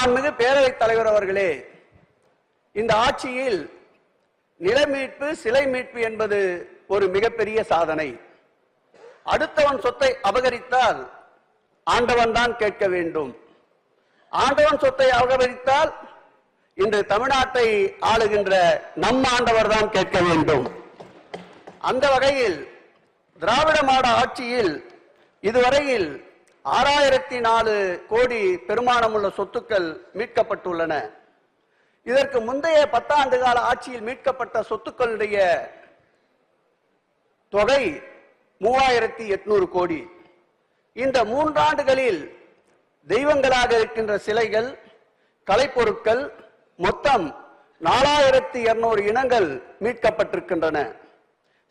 மாண்புமிகு பேரவைத் தலைவர் அவர்களே, இந்த ஆட்சியில் நில மீட்பு, சிலை மீட்பு என்பது ஒரு மிகப்பெரிய சாதனை. அடுத்தவன் சொத்தை அபகரித்தால் ஆண்டவன் தான் கேட்க வேண்டும். ஆண்டவன் சொத்தை அபகரித்தால் இன்று தமிழ்நாட்டை ஆளுகின்ற நம் ஆண்டவர் தான் கேட்க வேண்டும். அந்த வகையில் திராவிட மாடல் ஆட்சியில் இதுவரையில் 6004 கோடி பெருமானமுள்ள சொத்துக்கள் மீட்கப்பட்டுள்ளன. இதற்கு முந்தைய 10 ஆண்டு கால ஆட்சியில் மீட்கப்பட்ட சொத்துக்களுடைய தொகை 3800 கோடி. இந்த 3 ஆண்டுகளில் தெய்வங்களாக இருக்கின்ற சிலைகள், கலைப்பொருட்கள் மொத்தம் 4200 இனங்கள் மீட்கப்பட்டிருக்கின்றன.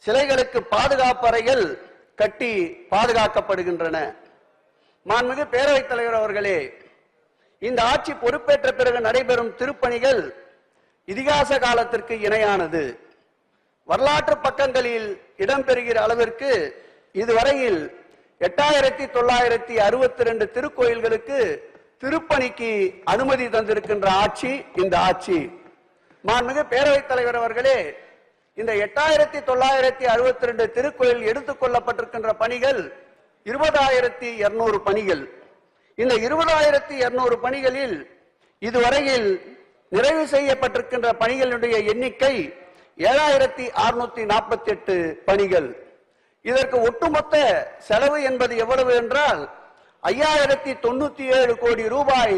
சிலைகளுக்கு பாதுகாப்பு அறைகள் கட்டி பாதுகாக்கப்படுகின்றன. மாண்புமிகு பேரவைத் தலைவர் அவர்களே, இந்த ஆட்சி பொறுப்பேற்ற பிறகு நடைபெறும் திருப்பணிகள் இதிகாச காலத்திற்கு இணையானது. வரலாற்று பக்கங்களில் இடம்பெறுகிற அளவிற்கு இதுவரையில் 8962 திருக்கோயில்களுக்கு திருப்பணிக்கு அனுமதி தந்திருக்கின்ற ஆட்சி இந்த ஆட்சி. மாண்புமிகு பேரவைத் தலைவர் அவர்களே, இந்த 8962 திருக்கோயில் எடுத்துக் கொள்ளப்பட்டிருக்கின்ற பணிகள் 20200 பணிகள். இந்த 20200 பணிகளில் இதுவரையில் நிறைவு செய்யப்பட்டிருக்கின்ற பணிகளுடைய எண்ணிக்கை 7648 பணிகள். இதற்கு ஒட்டுமொத்த செலவு என்பது எவ்வளவு என்றால் 5097 கோடி ரூபாய்.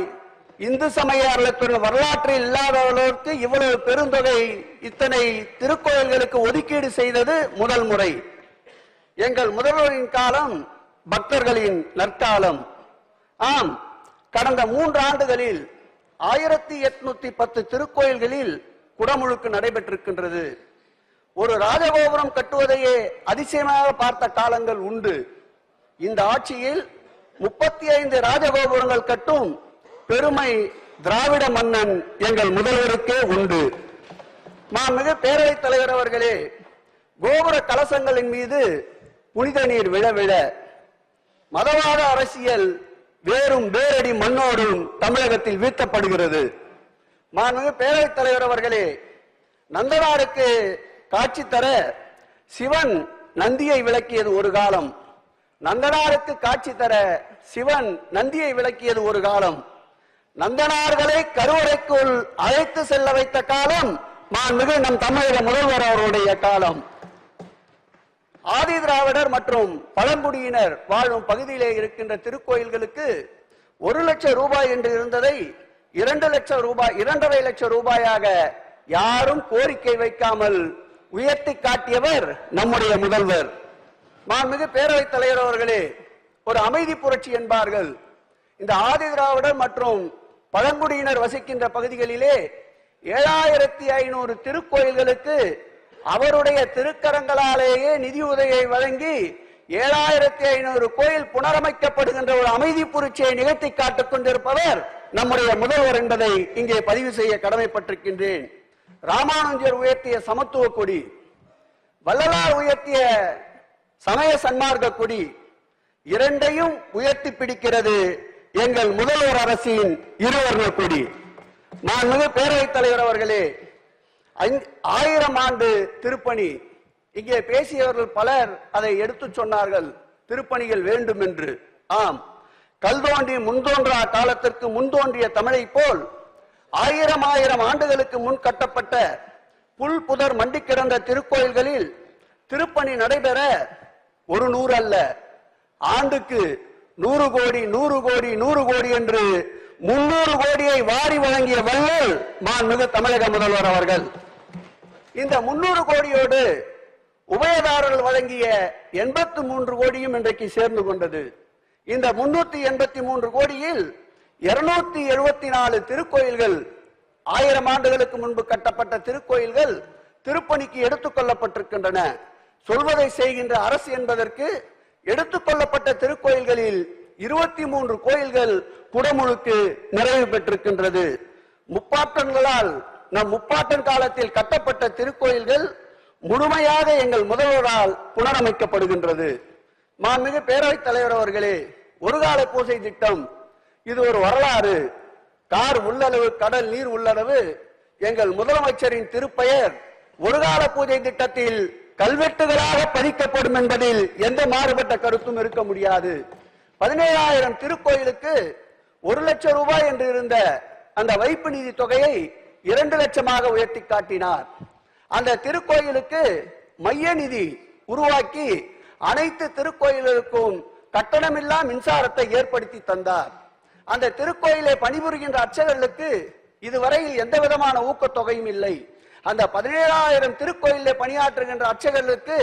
இந்து சமய அறநிலையத்துறை வரலாற்றில் இல்லாதவர்களுக்கு இவ்வளவு பெருந்தொகை இத்தனை திருக்கோயில்களுக்கு ஒதுக்கீடு செய்தது முதல் முறை. எங்கள் முதல்வரின் காலம் பக்தர்களின் நற்காலம். ஆம், கடந்த 3 ஆண்டுகளில் 1810 திருக்கோயில்களில் குடமுழுக்கு நடைபெற்றிருக்கின்றது. ஒரு ராஜகோபுரம் கட்டுவதையே அதிசயமாக பார்த்த காலங்கள் உண்டு. இந்த ஆட்சியில் 35 ராஜகோபுரங்கள் கட்டும் பெருமை திராவிட மன்னன் எங்கள் முதல்வருக்கே உண்டு. மாண்புமிகு பேரவைத் தலைவர் அவர்களே, கோபுர கலசங்களின் மீது புனித நீர் விழ விழ மதவாத அரசியல் வேறும் வேரடி மண்ணோடும் தமிழகத்தில் வீழ்த்தப்படுகிறது. மாண்புமிகு பேரவைத் தலைவர் அவர்களே, நந்தனாருக்கு காட்சி தர சிவன் நந்தியை விளக்கியது ஒரு காலம். நந்தனாருக்கு காட்சி தர சிவன் நந்தியை விளக்கியது ஒரு காலம். நந்தனார்களை கருவறைக்குள் அழைத்து செல்ல வைத்த காலம் மாண்புமிகு நம் தமிழக முதல்வர் அவருடைய காலம். ஆதி திராவிடர் மற்றும் பழங்குடியினர் வாழும் பகுதியிலே இருக்கின்ற திருக்கோயில்களுக்கு 1 லட்சம் ரூபாய் என்று இருந்ததை 2 லட்சம் ரூபாய் 2.5 லட்சம் ரூபாயாக யாரும் கோரிக்கை வைக்காமல் உயர்த்தி காட்டியவர் நம்முடைய முதல்வர். மாண்புமிகு பேரவைத் தலைவர் அவர்களே, ஒரு அமைதி புரட்சி என்பார்கள். இந்த ஆதி திராவிடர் மற்றும் பழங்குடியினர் வசிக்கின்ற பகுதிகளிலே 7500 திருக்கோயில்களுக்கு அவருடைய திருக்கரங்களாலேயே நிதியுதவியை வழங்கி 7500 கோயில் புனரமைக்கப்படுகின்ற ஒரு அமைதி புரட்சியை நிகழ்த்தி காட்டிக் கொண்டிருப்பவர் நம்முடைய முதல்வர் என்பதை இங்கே பதிவு செய்ய கடமைப்பட்டிருக்கின்றேன். ராமானுஜர் உயர்த்திய சமத்துவ கொடி, வள்ளலார் உயர்த்திய சமய சன்மார்க்க கொடி, இரண்டையும் உயர்த்தி பிடிக்கிறது எங்கள் முதல்வர் அரசின் இருவர்ண கொடி. மாண்புமிகு பேரவைத் தலைவர் அவர்களே, 1000 ஆண்டு திருப்பணி, இங்கே பேசியவர்கள் பலர் அதை எடுத்து சொன்னார்கள், திருப்பணிகள் வேண்டும் என்று. ஆம், கல் தோன்றி முன்தோன்றா காலத்திற்கு முன்தோன்றிய தமிழை போல் 1000 ஆண்டுகளுக்கு முன் கட்டப்பட்ட புல் புதர் மண்டி கிடந்த திருக்கோயில்களில் திருப்பணி நடைபெற 100 அல்ல, ஆண்டுக்கு 100 கோடி 100 கோடி 100 கோடி என்று 300 கோடியை வாரி வழங்கிய வள்ளல் மாண்புமிகு தமிழக முதல்வர் அவர்கள். இந்த 300 கோடியோடு உபயதாரர்கள் வழங்கிய 83 கோடியும் இன்றைக்கு சேர்ந்து கொண்டது. இந்த 383 கோடியில் 274 திருக்கோயில்கள், 1000 ஆண்டுகளுக்கு முன்பு கட்டப்பட்ட திருக்கோயில்கள் திருப்பணிக்கு எடுத்துக் கொள்ளப்பட்டிருக்கின்றன. சொல்வதை செய்கின்ற அரசு என்பதற்கு எடுத்துக்கொள்ளப்பட்ட திருக்கோயில்களில் 23 கோயில்கள் குடமுழுக்கு நிறைவு பெற்றிருக்கின்றது. முப்பாட்டன்களால் நம் முப்பாட்டன் காலத்தில் கட்டப்பட்ட திருக்கோயில்கள் முழுமையாக எங்கள் முதல்வரால் புனரமைக்கப்படுகின்றது. மாண்புமிகு பேரவைத் தலைவர் அவர்களே, ஒரு கால பூசை திட்டம் இது ஒரு வரலாறு. கார் உள்ளளவு கடல் நீர் உள்ளளவு எங்கள் முதலமைச்சரின் திருப்பெயர் ஒருகால பூஜை திட்டத்தில் கல்வெட்டுகளாக பதிக்கப்படும் என்பதில் எந்த மாறுபட்ட கருத்தும் இருக்க முடியாது. 17,000 திருக்கோயிலுக்கு 1 லட்சம் ரூபாய் என்று இருந்த அந்த வைப்பு நிதி தொகையை 2 லட்சமாக உயர்த்தி காட்டினார். அந்த திருக்கோயிலுக்கு மைய நிதி உருவாக்கி அனைத்து திருக்கோயில்களுக்கும் கட்டணமில்லா மின்சாரத்தை ஏற்படுத்தி தந்தார். அந்த திருக்கோயிலை பணிபுரிகின்ற அர்ச்சகர்களுக்கு இதுவரையில் எந்த விதமான ஊக்கத்தொகையும் இல்லை. அந்த 17,000 திருக்கோயிலே பணியாற்றுகின்ற அர்ச்சகர்களுக்கு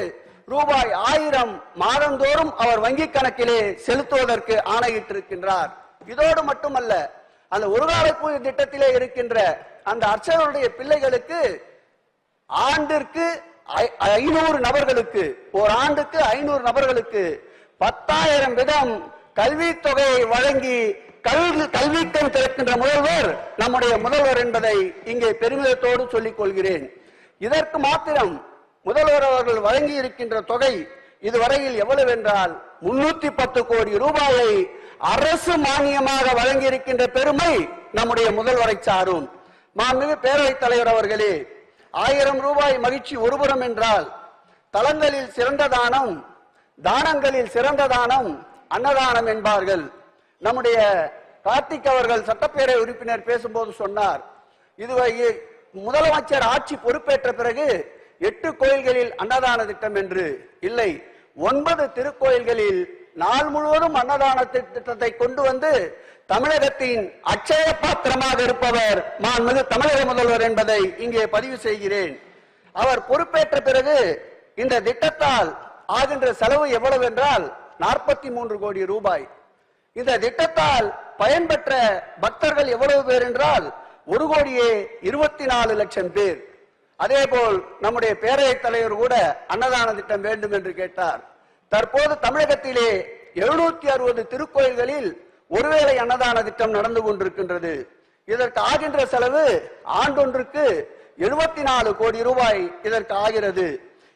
ரூபாய் 1000 மாதந்தோறும் அவர் வங்கி கணக்கிலே செலுத்துவதற்கு ஆணையிட்டிருக்கின்றார். இதோடு மட்டுமல்ல, அந்த ஒருகால பூஜை திட்டத்திலே இருக்கின்ற அந்த அர்ச்சகருடைய பிள்ளைகளுக்கு ஆண்டிற்கு 500 நபர்களுக்கு, ஒரு ஆண்டுக்கு 500 நபர்களுக்கு 10,000 வீதம் கல்வி தொகையை வழங்கி கல்விக்கண் திறக்கின்ற முதல்வர் நம்முடைய முதல்வர் என்பதை இங்கே பெருமிதத்தோடு சொல்லிக் கொள்கிறேன். இதற்கு மாத்திரம் முதல்வர் அவர்கள் வழங்கி இருக்கின்ற தொகை இதுவரையில் எவ்வளவு என்றால் 310 கோடி ரூபாயை அரசு மானியமாக வழங்கி இருக்கின்ற பெருமை நம்முடைய முதல்வரை சாரும். மாண்புமிகு பேரவைத் தலைவர் அவர்களே, 1000 ரூபாய் மகிழ்ச்சி ஒருபுறம் என்றால், தலங்களில் சிறந்த தானம், தானங்களில் சிறந்த தானம் அன்னதானம் என்பார்கள். நம்முடைய கார்த்திக் அவர்கள் சட்டப்பேரவை உறுப்பினர் பேசும்போது சொன்னார், இதுவரை முதலமைச்சர் ஆட்சி பொறுப்பேற்ற பிறகு 8 கோயில்களில் அன்னதான திட்டம் என்று இல்லை, 9 திருக்கோயில்களில் நாள் முழுவதும் அன்னதான திட்டத்தை கொண்டு வந்து தமிழகத்தின் அட்சய பாத்திரமாக இருப்பவர் மாண்புமிகு தமிழக முதல்வர் என்பதை இங்கே பதிவு செய்கிறேன். அவர் பொறுப்பேற்ற பிறகு இந்த திட்டத்தால் ஆகின்ற செலவு எவ்வளவு என்றால் 43 கோடி ரூபாய். இந்த திட்டத்தால் பயன்பெற்ற பக்தர்கள் எவ்வளவு பேர் என்றால் 1,24 லட்சம் பேர். அதே போல் நம்முடைய பேரவைத் தலைவர் கூட அன்னதான திட்டம் வேண்டும் என்று கேட்டார். தற்போது தமிழகத்திலே 760 திருக்கோயில்களில் ஒருவேளை அன்னதான திட்டம் நடந்து கொண்டிருக்கின்றது. இதற்கு ஆகின்ற செலவு ஆண்டொன்றுக்கு 74 கோடி ரூபாய் இதற்கு ஆகிறது.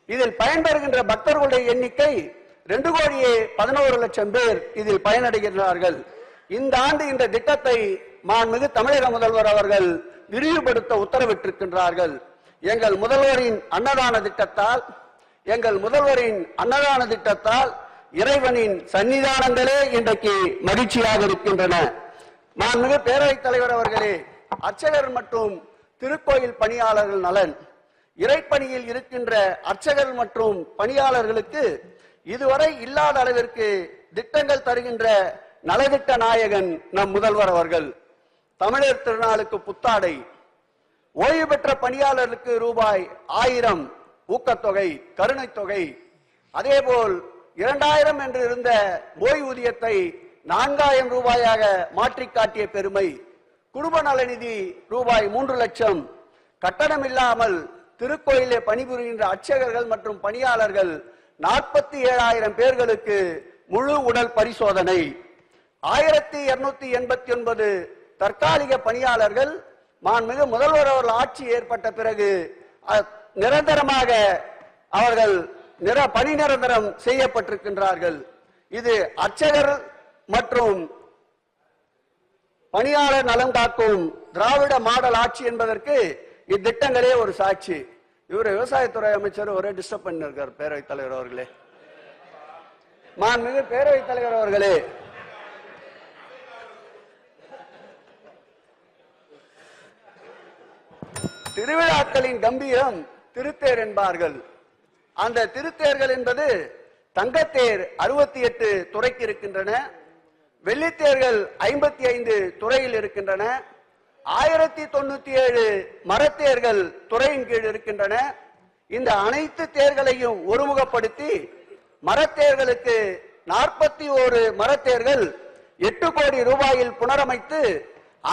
இதில் பயன்பெறுகின்ற பக்தர்களுடைய எண்ணிக்கை 2,11 லட்சம் பேர் இதில் பயனடைகிறார்கள். இந்த ஆண்டு இந்த திட்டத்தை மாண்புமிகு தமிழக முதல்வர் அவர்கள் விரிவுபடுத்த உத்தரவிட்டிருக்கின்றார்கள். எங்கள் முதல்வரின் அன்னதான திட்டத்தால் இறைவனின் சன்னிதானங்களே இன்றைக்கு மகிழ்ச்சியாக இருக்கின்றன. மாண்புமிகு பேரவைத் தலைவர் அவர்களே, அர்ச்சகர் மற்றும் திருக்கோயில் பணியாளர்கள் நலன், இறைப்பணியில் இருக்கின்ற அர்ச்சகர் மற்றும் பணியாளர்களுக்கு இதுவரை இல்லாத அளவிற்கு திட்டங்கள் தருகின்ற நலத்திட்ட நாயகன் நம் முதல்வர் அவர்கள். தமிழர் திருநாளுக்கு புத்தாடை, ஓய்வு பெற்ற பணியாளர்களுக்கு ரூபாய் 1000 ஊக்கத்தொகை, கருணை தொகை. அதேபோல் 2000 என்று இருந்த ஓய்வூதியத்தை 4000 ரூபாயாக மாற்றி காட்டிய பெருமை. குடும்ப நலநிதி ரூபாய் 3 லட்சம். கட்டணம் இல்லாமல் திருக்கோயிலே பணிபுரிகின்ற அர்ச்சகர்கள் மற்றும் பணியாளர்கள் 47,000 பேர்களுக்கு முழு உடல் பரிசோதனை. 1289 தற்காலிக பணியாளர்கள் மாண்புமிகு முதல்வர் அவர்கள் ஆட்சி ஏற்பட்ட பிறகு நிரந்தரமாக அவர்கள் பணி நிரந்தரம் செய்யப்பட்டிருக்கின்றார்கள். இது அர்ச்சகர் மற்றும் பணியாளர் நலம் காக்கும் திராவிட மாடல் ஆட்சி என்பதற்கு இத்திட்டங்களே ஒரு சாட்சி. இவர் விவசாயத்துறை அமைச்சர் ஒரே டிஸ்டர்ப் பண்ணிருக்கார். பேரவைத் தலைவர் அவர்களே, மாண்புமிகு பேரவைத் தலைவர் அவர்களே, திருவிழாக்களின் கம்பீரம் திருத்தேர் என்பார்கள். அந்த திருத்தேர்கள் என்பது தங்கத்தேர் 68 துறைக்கு இருக்கின்றன, வெள்ளித்தேர்கள் 55 துறையில் இருக்கின்றன, 1097 மரத்தேர்கள் துறையின் கீழ் இருக்கின்றன. இந்த அனைத்து தேர்களையும் ஒருமுகப்படுத்தி மரத்தேர்களுக்கு 41 மரத்தேர்கள் 8 கோடி ரூபாயில் புனரமைத்து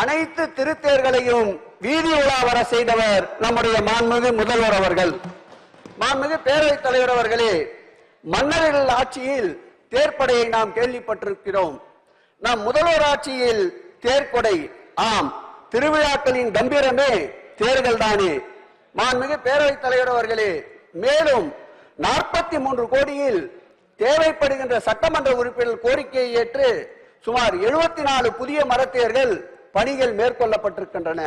அனைத்து திருத்தேர்களையும் வீதி உலா வர செய்தவர் நம்முடைய மாண்புமிகு முதல்வர் அவர்கள். மாண்புமிகு பேரவைத் தலைவர் அவர்களே, மன்னர்கள் ஆட்சியில் தேர்ப்படையை நாம் கேள்விப்பட்டிருக்கிறோம். நம் முதல்வர் ஆட்சியில் தேர்ப்படை, ஆம், திருவிழாக்களின் கம்பீரமே தேர்கள் தானே. மாண்புமிகு பேரவைத் தலைவர் அவர்களே, மேலும் 43 கோடியில் தேவைப்படுகின்ற சட்டமன்ற உறுப்பினர்கள் கோரிக்கையை ஏற்று சுமார் 74 புதிய மரத்தேர்கள் பணிகள் மேற்கொள்ளப்பட்டிருக்கின்றன.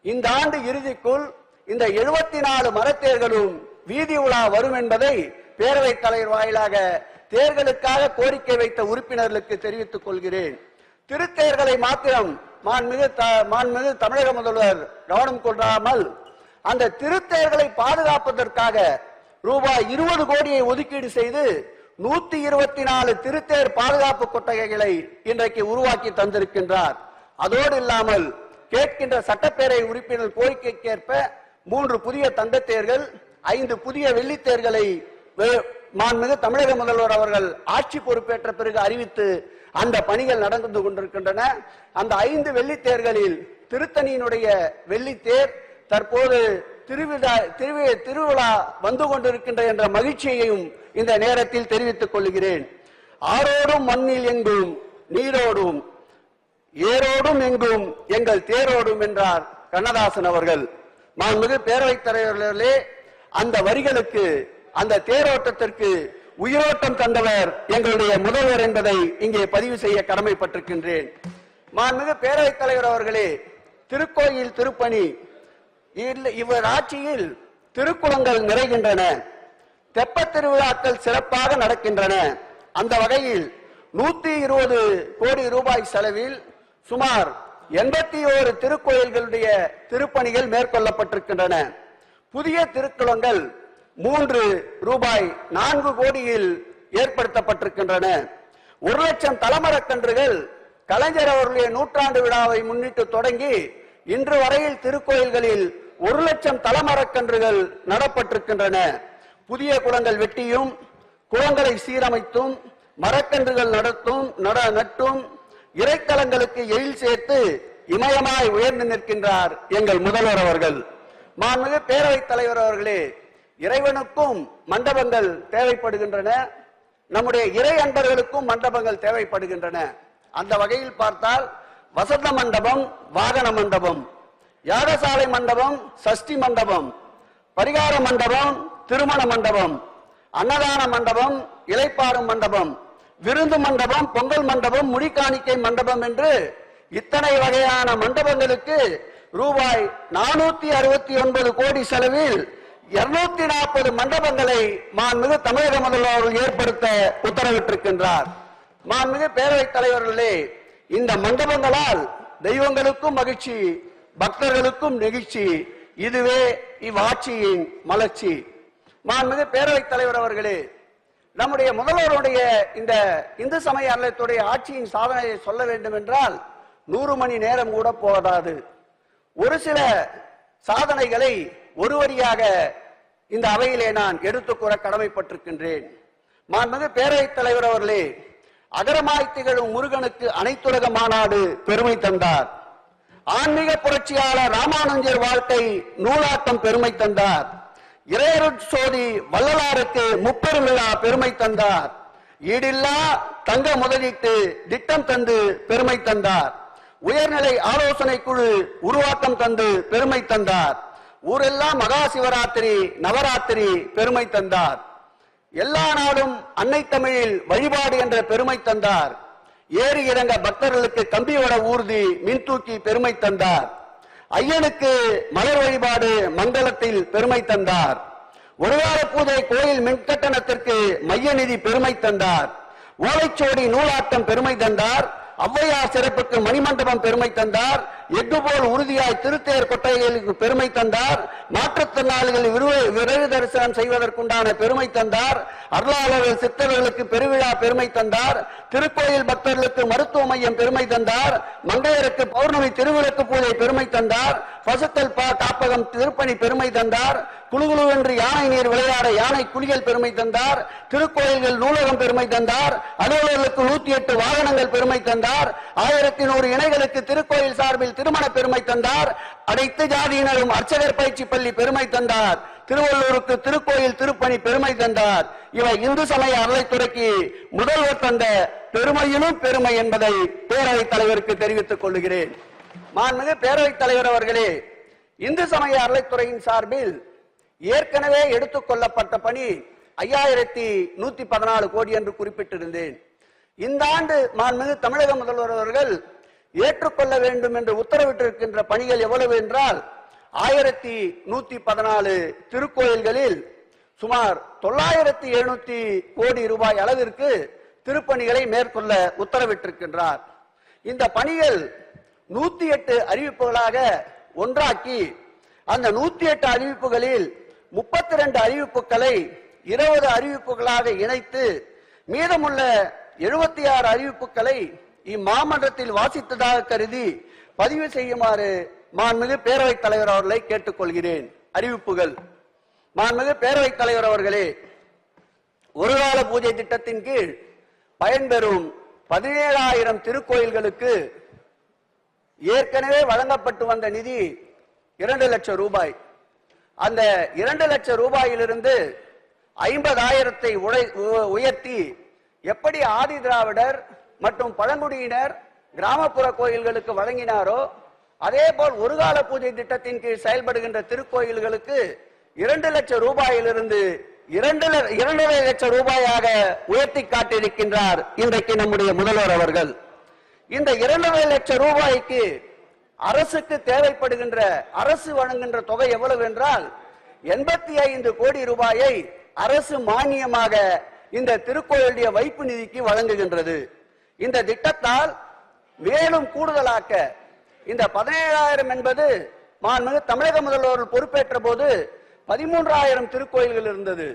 இந்த ஆண்டு இறுதிக்குள் இந்த 74 மரத்தேர்களும் வீதி உலா வரும் என்பதை பேரவைத் தலைவர் வாயிலாக தேர்களுக்காக கோரிக்கை வைத்த உறுப்பினர்களுக்கு தெரிவித்துக் கொள்கிறேன். திருத்தேர்களை மாத்திரம் மாண்புமிகு தமிழக முதல்வர் கவனம் கொள்ளாமல் அந்த திருத்தேர்களை பாதுகாப்பதற்காக ரூபாய் 20 கோடியை ஒதுக்கீடு செய்து 124 திருத்தேர் பாதுகாப்பு கொட்டகைகளை இன்றைக்கு உருவாக்கி தந்திருக்கின்றார். அதோடு இல்லாமல் கேட்கின்ற சட்டப்பேரவை உறுப்பினர் கோரிக்கைக்கேற்ப 3 புதிய தங்கத்தேர்கள் 5 புதிய வெள்ளித்தேர்களை மாண்புமிகு தமிழக முதல்வர் அவர்கள் ஆட்சி பொறுப்பேற்ற பிறகு அறிவித்து அந்த பணிகள் நடந்து கொண்டிருக்கின்றன. அந்த 5 வெள்ளித்தேர்களில் திருத்தணியினுடைய வெள்ளித்தேர் தற்போது திருவிழா வந்து கொண்டிருக்கின்ற என்ற மகிழ்ச்சியையும் இந்த நேரத்தில் தெரிவித்துக் கொள்கிறேன். ஆரோடும் மண்ணில் எங்கும் நீரோடும் ஏரோடும் எங்கும் எங்கள் தேரோடும் என்றார் கண்ணதாசன் அவர்கள். மாண்புமிகு பேரவைத் தலைவர்களே, அந்த வரிகளுக்கு அந்த தேரோட்டத்திற்கு உயிரோட்டம் தந்தவர் எங்களுடைய முதல்வர் என்பதை இங்கே பதிவு செய்ய கடமைப்பட்டிருக்கின்றேன். மாண்புமிகு பேரவைத் தலைவர் அவர்களே, திருக்கோயில் திருப்பணி இவர் ஆட்சியில் திருக்குளங்கள் நிறைகின்றன, தெப்பத் திருவிழாக்கள் சிறப்பாக நடக்கின்றன. அந்த வகையில் 120 கோடி ரூபாய் செலவில் சுமார் 81 திருக்கோயில்களுடைய திருப்பணிகள் மேற்கொள்ளப்பட்டிருக்கின்றன. புதிய திருக்குளங்கள் 3 ரூபாய் 4 கோடியில் ஏற்படுத்தப்பட்டிருக்கின்றன. 1 லட்சம் தலமரக்கன்றுகள் கலைஞர் அவர்களுடைய 100ஆண்டு விழாவை முன்னிட்டு தொடங்கி இன்று வரையில் திருக்கோயில்களில் 1 லட்சம் தலமரக்கன்றுகள் நடப்பட்டிருக்கின்றன. புதிய குளங்கள் வெட்டியும் குளங்களை சீரமைத்தும் மரக்கன்றுகள் நட்டும் இறைத்தலங்களுக்கு எழில் சேர்த்து இமயமாய் உயர்ந்து நிற்கின்றார் எங்கள் முதல்வர் அவர்கள். மாண்புமிகு பேரவைத் தலைவர் அவர்களே, இறைவனுக்கும் மண்டபங்கள் தேவைப்படுகின்றன, நம்முடைய இறை அன்பர்களுக்கும் மண்டபங்கள் தேவைப்படுகின்றன. அந்த வகையில் பார்த்தால் வசந்த மண்டபம், வாகன மண்டபம், யாகசாலை மண்டபம், சஷ்டி மண்டபம், பரிகார மண்டபம், திருமண மண்டபம், அன்னதான மண்டபம், இளைப்பாறும் மண்டபம், விருந்து மண்டபம், பொங்கல் மண்டபம், முடிக்காணிக்கை மண்டபம் என்று இத்தனை வகையான மண்டபங்களுக்கு ரூபாய் 469 கோடி செலவில் 240 மண்டபங்களை மாண்புமிகு தமிழக முதல்வர் ஏற்படுத்த உத்தரவிட்டிருக்கின்றார். மாண்புமிகு பேரவைத் தலைவர்களே, இந்த மண்டபங்களால் தெய்வங்களுக்கும் மகிழ்ச்சி, பக்தர்களுக்கும் நெகிழ்ச்சி. இதுவே இவ்வாட்சியின் மலர்ச்சி. மாண்புமிகு பேரவைத் தலைவர் அவர்களே, நம்முடைய முதல்வருடைய இந்த இந்து சமய அறநிலையத்துடைய ஆட்சியின் சாதனையை சொல்ல வேண்டும் என்றால் 100 மணி நேரம் கூட போதாது. ஒரு சில சாதனைகளை ஒரு வரியாக இந்த அவையிலே நான் எடுத்துக்கூற கடமைப்பட்டிருக்கின்றேன். மாண்புமிகு பேரவைத் தலைவர் அவர்களே, அகரமாய் திகழும் முருகனுக்கு அனைத்துலக மாநாடு பெருமை தந்தார். ஆன்மீக புரட்சியாளர் ராமானுஜர் வாழ்க்கை நூலாட்டம் பெருமை தந்தார். இறையருட்சோதி வள்ளலாருக்கு முப்பெரும் விழா பெருமை தந்தார். ஈடில்லா தங்க முதலீட்டு திட்டம் தந்து பெருமை தந்தார். உயர்நிலை ஆலோசனை குழு உருவாக்கம் தந்து பெருமை தந்தார். ஊரெல்லாம் மகா சிவராத்திரி நவராத்திரி பெருமை தந்தார். எல்லா நாடும் அன்னை தமிழில் வழிபாடு என்ற பெருமை தந்தார். ஏறி இறங்க பக்தர்களுக்கு கம்பிவட ஊர்தி மின்தூக்கி பெருமை தந்தார். ஐயனுக்கு மலர் வழிபாடு மண்டலத்தில் பெருமை தந்தார். ஒருவார பூஜை கோயில் மின்கட்டணத்திற்கு மைய நிதி பெருமை தந்தார். ஓலைச்சோடி நூலாட்டம் பெருமை தந்தார். ஔவையார் சிறப்புக்கு மணிமண்டபம் பெருமை தந்தார். எஃகு போல் உறுதியாய் திருத்தேர் கொட்டகைகளுக்கு பெருமை தந்தார். மாற்றுத்திறனாளிகள் விரைவு தரிசனம் செய்வதற்குண்டான பெருமை தந்தார். அருளாளர்கள் சித்தர்களுக்கு பெருவிழா பெருமை தந்தார். திருக்கோயில் பக்தர்களுக்கு மருத்துவ மையம் பெருமை தந்தார். மங்கையருக்கு பௌர்ணமி திருவிளக்கு பூஜை பெருமை தந்தார். பசுத்தல் காப்பகம் திருப்பணி பெருமை தந்தார். குழுகுழுவென்று யானை நீர் விளையாட யானை குளியல் பெருமை தந்தார். திருக்கோயில்கள் நூலகம் பெருமை தந்தார். அலுவலர்களுக்கு 108 வாகனங்கள் பெருமை தந்தார். 1100 இணைகளுக்கு திருக்கோயில் சார்பில் திருமண பெருமை தந்தார். அனைத்து ஜாதியினரும் அர்ச்சகர் பயிற்சி பள்ளி பெருமை தந்தார். திருவள்ளூருக்கு திருக்கோயில் திருப்பணி பெருமை தந்தார். இவை இந்து சமய அறநிலைத்துறைக்கு முதல்வர் தந்த பெருமையிலும் பெருமை என்பதை பேரவைத் தலைவருக்கு தெரிவித்துக் கொள்கிறேன். மாண்புமிகு பேரவைத் தலைவர் அவர்களே, இந்து சமய அறநிலைத்துறையின் சார்பில் ஏற்கனவே எடுத்துக் கொள்ளப்பட்ட பணி 5114 கோடி என்று குறிப்பிட்டிருந்தேன். இந்த ஆண்டு மாண்புமிகு தமிழக முதல்வர் அவர்கள் ஏற்றுக்கொள்ள வேண்டும் என்று உத்தரவிட்டிருக்கின்ற பணிகள் எவ்வளவு என்றால் 1114 திருக்கோயில்களில் சுமார் 9700 கோடி ரூபாய் அளவிற்கு திருப்பணிகளை மேற்கொள்ள உத்தரவிட்டிருக்கின்றார். இந்த பணிகள் 108 அறிவிப்புகளாக ஒன்றாக்கி அந்த 108 அறிவிப்புகளில் 32 அறிவிப்புகளை 20 அறிவிப்புகளாக இணைத்து மீதமுள்ள 76 அறிவிப்புகளை இம்மாமன்றத்தில் வாசித்ததாக கருதி பதிவு செய்யுமாறு மாண்புமிகு பேரவைத் தலைவர் அவர்களை கேட்டுக்கொள்கிறேன். அறிவிப்புகள். மாண்புமிகு பேரவைத் தலைவர் அவர்களே, ஒருகால பூஜை திட்டத்தின் கீழ் பயன்பெறும் 17,000 திருக்கோயில்களுக்கு ஏற்கனவே வழங்கப்பட்டு வந்த நிதி 2 லட்சம் ரூபாய். அந்த 2 லட்சம் ரூபாயிலிருந்து 50,000 உயர்த்தி எப்படி ஆதி திராவிடர் மற்றும் பழங்குடியினர் கிராமப்புற கோயில்களுக்கு வழங்கினாரோ அதே போல் ஒருகால பூஜை திட்டத்தின் கீழ் செயல்படுகின்ற திருக்கோயில்களுக்கு 2 லட்சம் ரூபாயிலிருந்து 2.5 லட்சம் ரூபாயாக உயர்த்தி காட்டியிருக்கின்றார் இன்றைக்கு நம்முடைய முதல்வர் அவர்கள். இந்த 2.5 லட்சம் ரூபாய்க்கு அரசுக்கு தேவைப்படுகின்ற அரசு வழங்குகின்ற தொகை எவ்வளவு என்றால் 85 கோடி ரூபாயை அரசு மானியமாக இந்த திருக்கோயிலுடைய வைப்பு நிதிக்கு வழங்குகின்றது. இந்த திட்டத்தால் மேலும் கூடுதலாக்க இந்த 17,000 என்பது மாண்புமிகு தமிழக முதல்வர் பொறுப்பேற்ற போது 13,000 திருக்கோயில்கள் இருந்தது.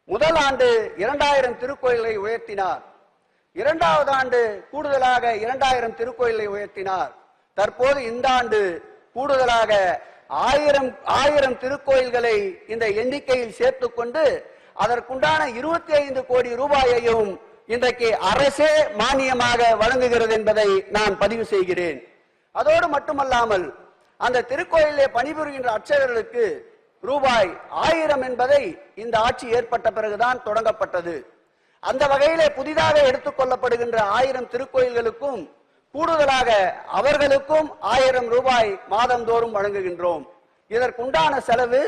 முதல் ஆண்டு 2,000 திருக்கோயில்களை உயர்த்தினார். இரண்டாவது ஆண்டு கூடுதலாக 2,000 திருக்கோயிலை உயர்த்தினார். தற்போது இந்த ஆண்டு கூடுதலாக 1000 திருக்கோயில்களை இந்த எண்ணிக்கையில் சேர்த்துக் கொண்டு அதற்குண்டான 25 கோடி ரூபாயையும் இன்றைக்கு அரசே மானியமாக வழங்குகிறது என்பதை நான் பதிவு செய்கிறேன். அதோடு மட்டுமல்லாமல் அந்த திருக்கோயிலே பணிபுரிகின்ற அர்ச்சகர்களுக்கு ரூபாய் 1000 என்பதை இந்த ஆட்சி ஏற்பட்ட பிறகுதான் தொடங்கப்பட்டது. அந்த வகையிலே புதிதாக எடுத்துக் கொள்ளப்படுகின்ற 1000 திருக்கோயில்களுக்கும் கூடுதலாக அவர்களுக்கும் 1000 ரூபாய் மாதந்தோறும் வழங்குகின்றோம். இதற்குண்டான செலவு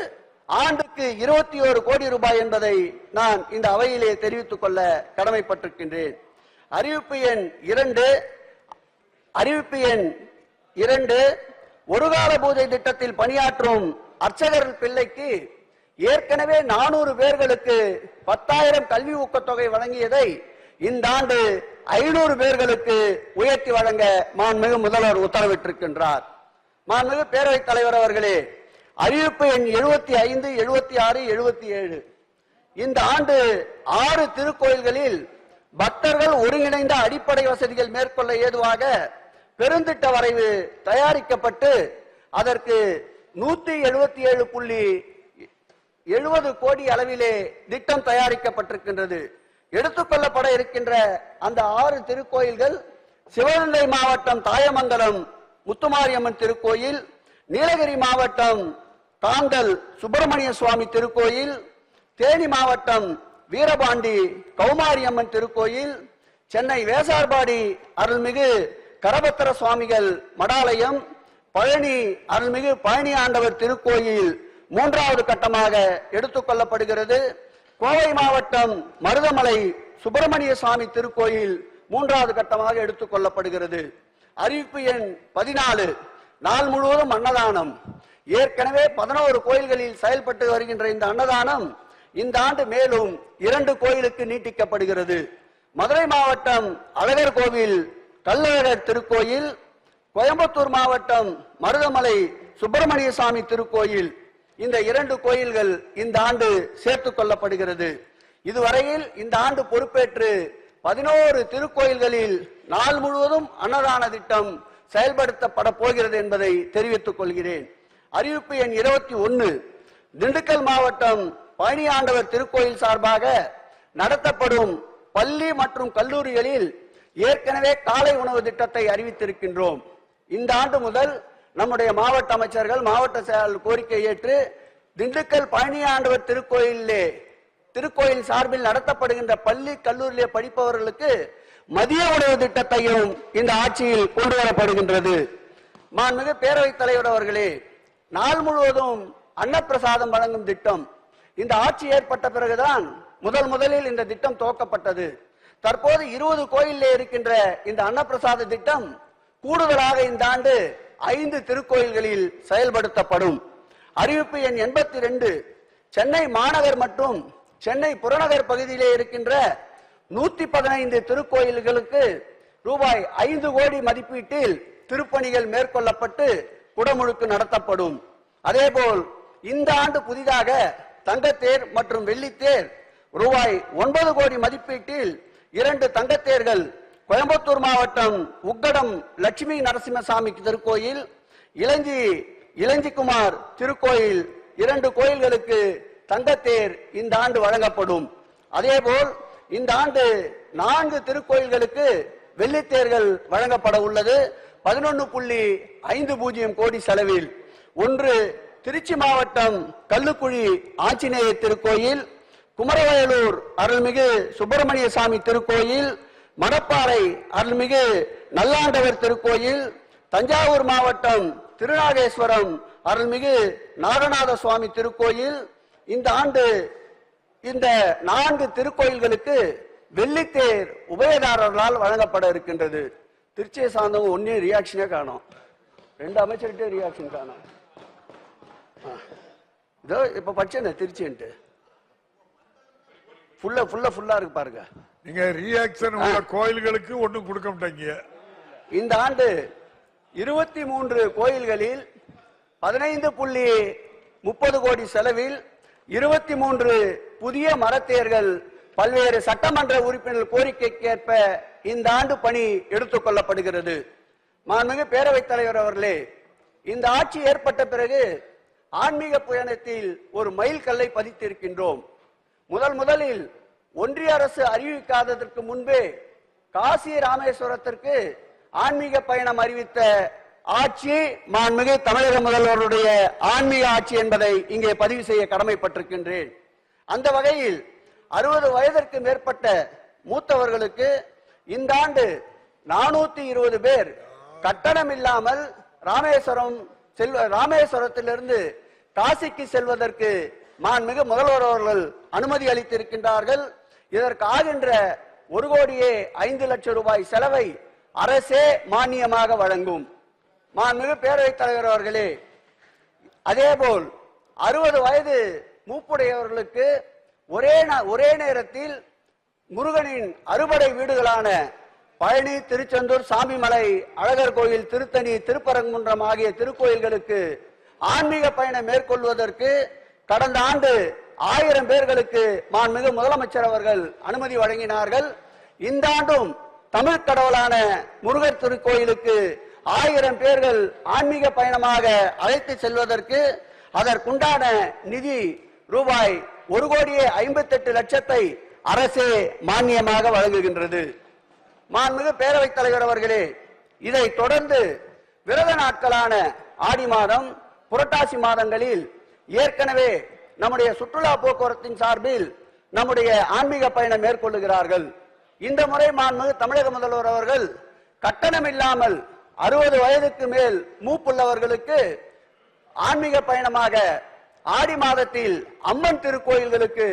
ஆண்டுக்கு 21 கோடி ரூபாய் என்பதை நான் இந்த அவையிலே தெரிவித்துக் கொள்ள கடமைப்பட்டிருக்கின்றேன். அறிவிப்பு எண் 2 ஒருகால பூஜை திட்டத்தில் பணியாற்றும் அர்ச்சகர்கள் பிள்ளைக்கு ஏற்கனவே 400 பேர்களுக்கு 10,000 கல்வி ஊக்கத்தொகை வழங்கியதை இந்த ஆண்டு 500 பேர்களுக்கு உயர்த்தி வழங்க மாண்புமிகு முதல்வர் உத்தரவிட்டிருக்கின்றார். மாண்புமிகு பேரவைத் தலைவர் அவர்களே, அறிவிப்பு எண் 75, 76, 77 இந்த ஆண்டு 6 திருக்கோயில்களில் பக்தர்கள் ஒருங்கிணைந்த அடிப்படை வசதிகள் மேற்கொள்ள ஏதுவாக பெருந்திட்ட வரைவு தயாரிக்கப்பட்டு அதற்கு 177.70 கோடி அளவிலே திட்டம் தயாரிக்கப்பட்டிருக்கின்றது. எடுத்துக்கொள்ளப்பட இருக்கின்ற அந்த 6 திருக்கோயில்கள் சிவகங்கை மாவட்டம் தாயமங்கலம் முத்துமாரியம்மன் திருக்கோயில், நீலகிரி மாவட்டம் தாங்கல் சுப்பிரமணிய சுவாமி திருக்கோயில், தேனி மாவட்டம் வீரபாண்டி கௌமாரியம்மன் திருக்கோயில், சென்னை வேசார்பாடி அருள்மிகு கரபத்திர சுவாமிகள் மடாலயம், பழனி அருள்மிகு பழனி ஆண்டவர் திருக்கோயில் 3வது கட்டமாக எடுத்துக் கொள்ளப்படுகிறது. கோவை மாவட்டம் மருதமலை சுப்பிரமணிய சுவாமி திருக்கோயில் 3வது கட்டமாக எடுத்துக் கொள்ளப்படுகிறது. அறிவிப்பு எண் 14 நாள் முழுவதும் அன்னதானம். ஏற்கனவே 11 கோயில்களில் செயல்பட்டு வருகின்ற இந்த அன்னதானம் இந்த ஆண்டு மேலும் 2 கோயிலுக்கு நீட்டிக்கப்படுகிறது. மதுரை மாவட்டம் அழகர் கோவில் கள்ளழகர் திருக்கோயில், கோயம்புத்தூர் மாவட்டம் மருதமலை சுப்பிரமணிய சுவாமி திருக்கோயில், இந்த 2 கோயில்கள் இந்த ஆண்டு சேர்த்துக் கொள்ளப்படுகிறது. இதுவரையில் இந்த ஆண்டு பொறுப்பேற்று 11 திருக்கோயில்களில் நாள் முழுவதும் அன்னதான திட்டம் செயல்படுத்தப்பட போகிறது என்பதை தெரிவித்துக் கொள்கிறேன். அறிவிப்பு எண் 21 திண்டுக்கல் மாவட்டம் பழனி ஆண்டவர் திருக்கோயில் சார்பாக நடத்தப்படும் பள்ளி மற்றும் கல்லூரிகளில் ஏற்கனவே காலை உணவு திட்டத்தை அறிவித்திருக்கின்றோம். இந்த ஆண்டு முதல் நம்முடைய மாவட்ட அமைச்சர்கள் மாவட்ட செயலாளர் கோரிக்கை ஏற்று திண்டுக்கல் பழனி ஆண்டவர் திருக்கோயில் சார்பில் நடத்தப்படுகின்ற பள்ளி கல்லூரியிலே படிப்பவர்களுக்கு மதிய உணவு திட்டத்தையும் இந்த ஆட்சியில் கொண்டு வரப்படுகின்றது. மாண்புமிகு பேரவைத் தலைவர் அவர்களே, நாள் முழுவதும் அன்னப்பிரசாதம் வழங்கும் திட்டம் இந்த ஆட்சி ஏற்பட்ட பிறகுதான் முதலில் இந்த திட்டம் துவக்கப்பட்டது. தற்போது 20 கோயிலே இருக்கின்ற இந்த அன்னப்பிரசாத திட்டம் கூடுதலாக இந்த ஆண்டு 5 திருக்கோயில்களில் செயல்படுத்தப்படும். அறிவிப்பு எண் 82 சென்னை மாநகர் மற்றும் சென்னை புறநகர் பகுதியிலே இருக்கின்ற 115 திருக்கோயில்களுக்கு ரூபாய் 5 கோடி மதிப்பீட்டில் திருப்பணிகள் மேற்கொள்ளப்பட்டு குடமுழுக்கு நடத்தப்படும். அதேபோல் இந்த ஆண்டு புதிதாக தங்கத்தேர் மற்றும் வெள்ளித்தேர் ரூபாய் 9 கோடி மதிப்பீட்டில் 2 தங்கத்தேர்கள் கோயம்புத்தூர் மாவட்டம் உக்கடம் லட்சுமி நரசிம்மசாமி திருக்கோயில், இளஞ்சிக்குமார் திருக்கோயில் 2 கோயில்களுக்கு தங்கத்தேர் இந்த ஆண்டு வழங்கப்படும். அதேபோல் இந்த ஆண்டு 4 திருக்கோயில்களுக்கு வெள்ளித்தேர்கள் வழங்கப்பட உள்ளது 11.50 கோடி செலவில். ஒன்று திருச்சி மாவட்டம் கல்லுக்குழி ஆஞ்சநேயர் திருக்கோயில், குமரவயலூர் அருள்மிகு சுப்பிரமணிய சாமி திருக்கோயில், மணப்பாறை அருள்மிகு நல்லாண்டவர் திருக்கோயில், தஞ்சாவூர் மாவட்டம் திருநாகேஸ்வரம் அருள்மிகு நாகநாத சுவாமி திருக்கோயில். இந்த ஆண்டு இந்த 4 திருக்கோயில்களுக்கு வெள்ளித்தேர் உபயதாரர்களால் வழங்கப்பட இருக்கின்றது. திருச்சியை சார்ந்தவங்க ஒன்னே ரியாக்ஷனே காணும், 2 அமைச்சர்கிட்டே ரியாக்ஷன் காணும். இதோ இப்ப பச்சை திருச்சின்ட்டு ஃபுல்லா இருக்கு பாருங்க. நீங்க ரியாக்ஷன் உள்ள கோயில்களுக்கு ஒண்ணும் கொடுக்க மாட்டீங்க. இந்த ஆண்டு 23 கோயில்களில் 15.30 கோடி செலவில் 23 புதிய மரத்தேர்கள் பல்வேறு சட்டமன்ற உறுப்பினர் கோரிக்கைக்கேற்ப இந்த ஆண்டு பணி எடுத்துக் கொள்ளப்படுகிறது. மாண்புமிகு பேரவைத் தலைவர் அவர்களே, இந்த ஆட்சி ஏற்பட்ட பிறகு ஆன்மீக பயணத்தில் ஒரு மைல் கல்லை பதித்திருக்கின்றோம். முதலில் ஒன்றிய அரசு அறிவிக்காததற்கு முன்பே காசி ராமேஸ்வரத்திற்கு ஆன்மீக பயணம் அறிவித்த ஆட்சி மாண்புமிகு தமிழக முதல்வருடைய ஆன்மீக ஆட்சி என்பதை இங்கே பதிவு செய்ய கடமைப்பட்டிருக்கின்றேன். அந்த வகையில் 60 வயதிற்கு மேற்பட்ட மூத்தவர்களுக்கு இந்த ஆண்டு 420 பேர் கட்டணம் இல்லாமல் ராமேஸ்வரத்திலிருந்து காசிக்கு செல்வதற்கு மாண்புமிகு முதல்வர் அவர்கள் அனுமதி அளித்திருக்கின்றார்கள். இதற்கு ஆகின்ற 1,05,00,000 ரூபாய் செலவை அரசே மானியமாக வழங்கும். மாண்புமிகு பேரவைத் தலைவர் அவர்களே, அதேபோல் 60 வயது மூப்புடையவர்களுக்கு ஒரே நேரத்தில் முருகனின் அறுபடை வீடுகளான பழனி, திருச்செந்தூர், சாமிமலை, அழகர் கோயில், திருத்தணி, திருப்பரங்குன்றம் ஆகிய திருக்கோயில்களுக்கு ஆன்மீக பயணம் மேற்கொள்வதற்கு கடந்த ஆண்டு 1000 பேர்களுக்கு மாண்புமிகு முதலமைச்சர் அவர்கள் அனுமதி வழங்கினார்கள். இந்த ஆண்டும் தமிழ் கடவுளான முருகர் திருக்கோயிலுக்கு 1000 பேர்கள் ஆன்மீக பயணமாக அழைத்து செல்வதற்கு அதற்குண்டான நிதி ரூபாய் 1,58,00,000 அரசே மானியமாக வழங்குகின்றது. மாண்புமிகு பேரவைத் தலைவர் அவர்களே, இதை தொடர்ந்து விரத நாட்களான ஆடி மாதம், புரட்டாசி மாதங்களில் ஏற்கனவே நம்முடைய சுற்றுலா போக்குவரத்தின் சார்பில் நம்முடைய ஆன்மீக பயணம் மேற்கொள்ளுகிறார்கள். இந்த முறை மாண்புமிகு தமிழக முதல்வர் அவர்கள் கட்டணம் இல்லாமல் 60 வயதுக்கு மேல் மூப்புள்ளவர்களுக்கு ஆன்மீக பயணமாக ஆடி மாதத்தில் அம்மன் திருக்கோயில்களுக்கு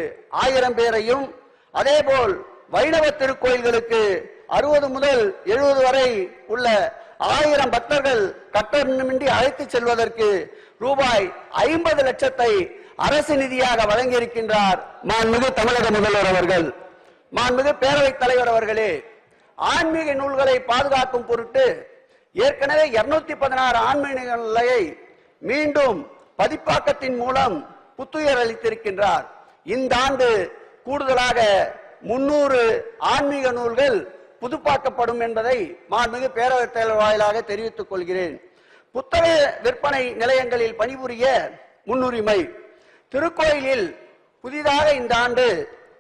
1000 பேரையும், அதேபோல் வைணவ திருக்கோயில்களுக்கு 60 முதல் 70 வரை உள்ள 1000 பக்தர்கள் கட்டணமின்றி அழைத்து செல்வதற்கு ரூபாய் 50,00,000 அரசு நிதியாக வழங்கியிருக்கின்றார் மாண்புமிகு தமிழக முதல்வர் அவர்கள். மாண்புமிகு பேரவைத் தலைவர் அவர்களே, ஆன்மீக நூல்களை பாதுகாக்கும் பொருட்டு ஏற்கனவே 216 ஆன்மீக நூல்களை மீண்டும் பதிப்பாக்கத்தின் மூலம் புத்துயிர் அளித்திருக்கின்றார். இந்த ஆண்டு கூடுதலாக 300 ஆன்மீக நூல்கள் புதுப்பாக்கப்படும் என்பதை மாண்புமிகு பேரவைத் தலைவர் வாயிலாக தெரிவித்துக் கொள்கிறேன். புத்தக விற்பனை நிலையங்களில் பணிபுரிய முன்னுரிமை. திருக்கோயிலில் புதிதாக இந்த ஆண்டு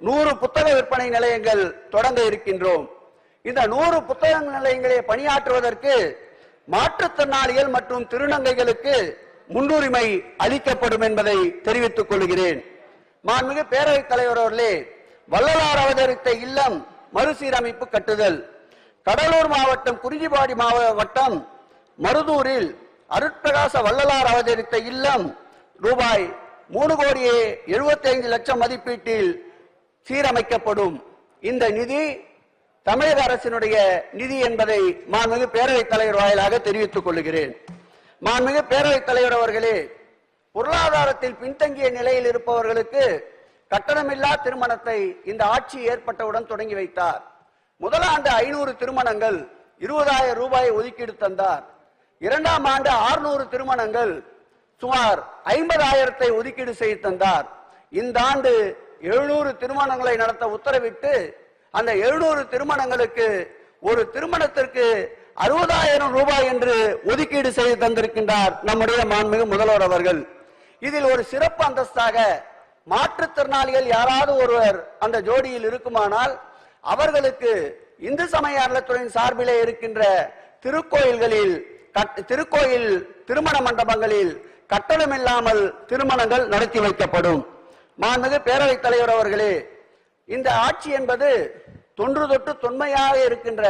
100 புத்தக விற்பனை நிலையங்கள் தொடங்க இருக்கின்றோம். இந்த 100 புத்தக நிலையங்களை பணியாற்றுவதற்கு மாற்றுத்திறனாளிகள் மற்றும் திருநங்கைகளுக்கு முன்னுரிமை அளிக்கப்படும் என்பதை தெரிவித்துக் கொள்கிறேன். மாண்புமிகு பேரவைத் தலைவர் அவர்களே, வள்ளலார் அவதரித்த இல்லம் மறுசீரமைப்பு கட்டுதல். கடலூர் மாவட்டம் குறிஞ்சிப்பாடி மாவட்டம் மருதூரில் அருட்பிரகாச வள்ளலார் அவதரித்த இல்லம் ரூபாய் 3,75,00,000 மதிப்பீட்டில் சீரமைக்கப்படும். இந்த நிதி தமிழக அரசினுடைய நிதி என்பதை மாண்புமிகு பேரவைத் தலைவர் வாயிலாக தெரிவித்துக் கொள்கிறேன். மாண்புமிகு பேரவைத் தலைவர் அவர்களே, பொருளாதாரத்தில் பின்தங்கிய நிலையில் இருப்பவர்களுக்கு கட்டணமில்லா திருமணத்தை இந்த ஆட்சி ஏற்பட்டவுடன் தொடங்கி வைத்தார். முதலாண்டு 500 திருமணங்கள் 20,000 ரூபாயை ஒதுக்கீடு தந்தார். இரண்டாம் ஆண்டு 600 திருமணங்கள் சுமார் 50,000 ஒதுக்கீடு செய்து தந்தார். இந்த ஆண்டு 700 திருமணங்களை நடத்த உத்தரவிட்டு அந்த 700 திருமணங்களுக்கு ஒரு திருமணத்திற்கு 60,000 ரூபாய் என்று ஒதுக்கீடு செய்து தந்திருக்கின்றார் நம்முடைய மாண்புமிகு முதல்வர் அவர்கள். இதில் ஒரு சிறப்பு அந்தஸ்தாக மாற்றுத்திறனாளிகள் யாராவது ஒருவர் அந்த ஜோடியில் இருக்குமானால் அவர்களுக்கு இந்து சமய அறநிலையத்துறையின் சார்பிலே இருக்கின்ற திருக்கோயில் திருமண மண்டபங்களில் கட்டணம் இல்லாமல் திருமணங்கள் நடத்தி வைக்கப்படும். மாண்புமிகு பேரவைத் தலைவர் அவர்களே, இந்த ஆட்சி என்பது தொன்று தொட்டு தொன்மையாக இருக்கின்ற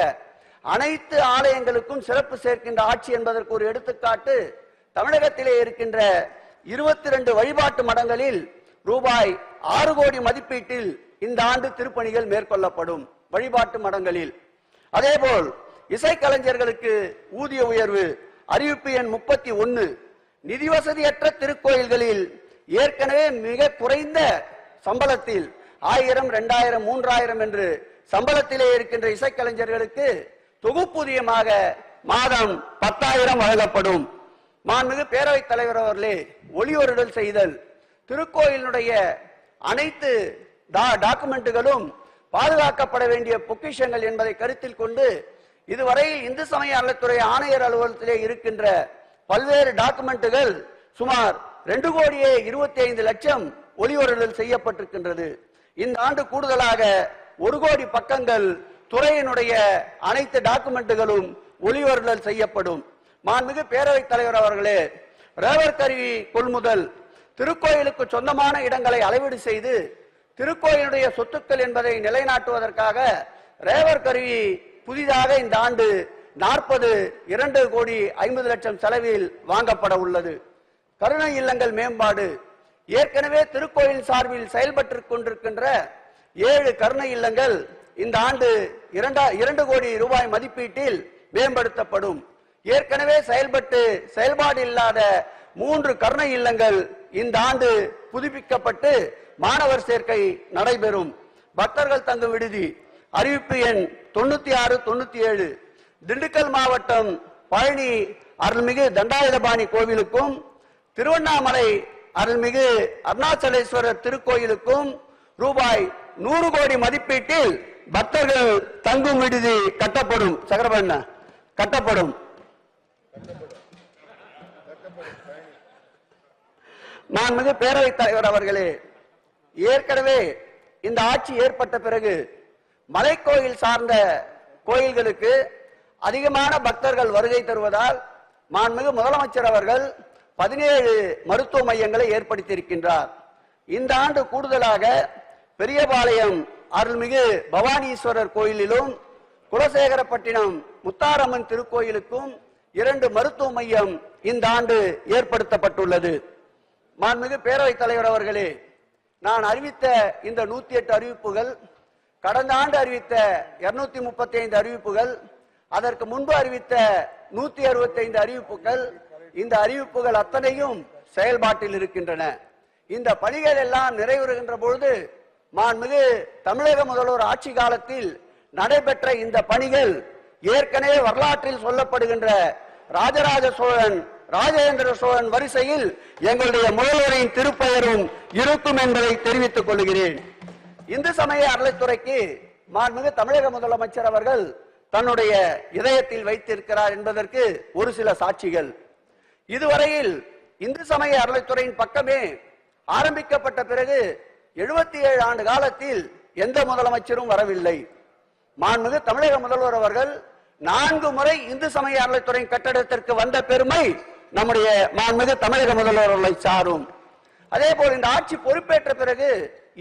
அனைத்து ஆலயங்களுக்கும் சிறப்பு சேர்க்கின்ற ஆட்சி என்பதற்கு ஒரு எடுத்துக்காட்டு தமிழகத்திலே இருக்கின்ற 22 வழிபாட்டு மடங்களில் ரூபாய் 6 கோடி மதிப்பீட்டில் இந்த ஆண்டு திருப்பணிகள் மேற்கொள்ளப்படும் வழிபாட்டு மடங்களில். அதேபோல் இசைக்கலைஞர்களுக்கு ஊதிய உயர்வு அறிவிப்பு எண் 31. நிதி வசதியற்ற திருக்கோயில்களில் ஏற்கனவே மிக குறைந்த சம்பளத்தில் 1000, 2000, 3000 என்று சம்பளத்திலே இருக்கின்ற இசைக்கலைஞர்களுக்கு தொகுப்பூதியமாக மாதம் 10,000 வழங்கப்படும். மாண்புமிகு பேரவைத் தலைவர் அவர்களே, ஒளிவருடல் செய்தல் திருக்கோயிலுடைய அனைத்து டாக்குமெண்ட்டுகளும் பாதுகாக்கப்பட வேண்டிய பொக்கிஷங்கள் என்பதை கருத்தில் கொண்டு இதுவரையில் இந்து சமய அறநிலையத்துறை ஆணையர் அலுவலகத்திலே இருக்கின்ற பல்வேறு டாக்குமெண்ட்டுகள் சுமார் 2,25,00,000 ஒளிவருடல் செய்யப்பட்டிருக்கின்றது. இந்த ஆண்டு கூடுதலாக 1 கோடி பக்கங்கள் துறையினுடைய அனைத்து டாக்குமெண்ட்டுகளும் ஒளிவருடல் செய்யப்படும். மாண்புமிகு பேரவைத் தலைவர் அவர்களே, ரேவர் கருவி கொள்முதல் திருக்கோயிலுக்கு சொந்தமான இடங்களை அளவீடு செய்து திருக்கோயிலுடைய சொத்துக்கள் என்பதை நிலைநாட்டுவதற்காக ரேவர் கருவி புதிதாக இந்த ஆண்டு 42,50,00,000 செலவில் வாங்கப்பட உள்ளது. கருணை இல்லங்கள் மேம்பாடு ஏற்கனவே திருக்கோயில் சார்பில் செயல்பட்டு கொண்டிருக்கின்ற 7 கருணை இல்லங்கள் இந்த ஆண்டு 2 கோடி ரூபாய் மதிப்பீட்டில் மேம்படுத்தப்படும். ஏற்கனவே செயல்பாடு இல்லாத 3 கருணை இல்லங்கள் இந்த ஆண்டு புதுப்பிக்கப்பட்டு மாணவர் சேர்க்கை நடைபெறும். பக்தர்கள் தங்கும் விடுதி அறிவிப்பு எண் 96, 97. திண்டுக்கல் மாவட்டம் பழனி அருள்மிகு தண்டாயுதபாணி கோவிலுக்கும் திருவண்ணாமலை அருள்மிகு அருணாச்சலேஸ்வரர் திருக்கோயிலுக்கும் ரூபாய் 100 கோடி மதிப்பீட்டில் பக்தர்கள் தங்கும் விடுதி கட்டப்படும். சகரபண்ண கட்டப்படும். மாண்புமிகு பேரவைத் தலைவர் அவர்களே, ஏற்கனவே இந்த ஆட்சி ஏற்பட்ட பிறகு மலைக்கோயில் சார்ந்த கோயில்களுக்கு அதிகமான பக்தர்கள் வருகை தருவதால் மாண்புமிகு முதலமைச்சர் அவர்கள் 17 மருத்துவ மையங்களை ஏற்படுத்தியிருக்கின்றார். இந்த ஆண்டு கூடுதலாக பெரியபாளையம் அருள்மிகு பவானீஸ்வரர் கோயிலிலும் குலசேகரப்பட்டினம் முத்தாரம்மன் திருக்கோயிலுக்கும் 2 மருத்துவ மையம் இந்த ஆண்டு ஏற்படுத்தப்பட்டுள்ளது. மாண்புமிகு பேரவைத் தலைவர் அவர்களே, நான் அறிவித்த இந்த 108 அறிவிப்புகள், கடந்த ஆண்டு அறிவித்த 235 அறிவிப்புகள், அதற்கு முன்பு அறிவித்த 165 அறிவிப்புகள், இந்த அறிவிப்புகள் அத்தனையும் செயல்பாட்டில் இருக்கின்றன. இந்த பணிகள் எல்லாம் நிறைவேறுகின்ற பொழுது மாண்புமிகு தமிழக முதல்வர் ஆட்சி காலத்தில் நடைபெற்ற இந்த பணிகள் ஏற்கனவே வரலாற்றில் சொல்லப்படுகின்ற ராஜராஜ சோழன், ராஜேந்திர சோழன் வரிசையில் எங்களுடைய முதல்வரின் திருப்பெயரும் இருக்கும் என்பதை தெரிவித்துக் கொள்கிறேன். இந்து சமய அறநிலையத்துறைக்கு மாண்புமிகு தமிழக முதலமைச்சர் அவர்கள் தன்னுடைய இதயத்தில் வைத்திருக்கிறார் என்பதற்கு ஒரு சில சாட்சிகள். இதுவரையில் இந்து சமய அறநிலையத்துறையின் பக்கமே ஆரம்பிக்கப்பட்ட பிறகு 77 ஆண்டு காலத்தில் எந்த முதலமைச்சரும் வரவில்லை. மாண்புமிகு தமிழக முதல்வர் அவர்கள் 4 முறை இந்து சமய அறநிலையத்துறையின் கட்டடத்திற்கு வந்த பெருமை நம்முடைய மாண்புமிகு தமிழக முதல்வர்களை சாரும். அதே போல் இந்த ஆட்சி பொறுப்பேற்ற பிறகு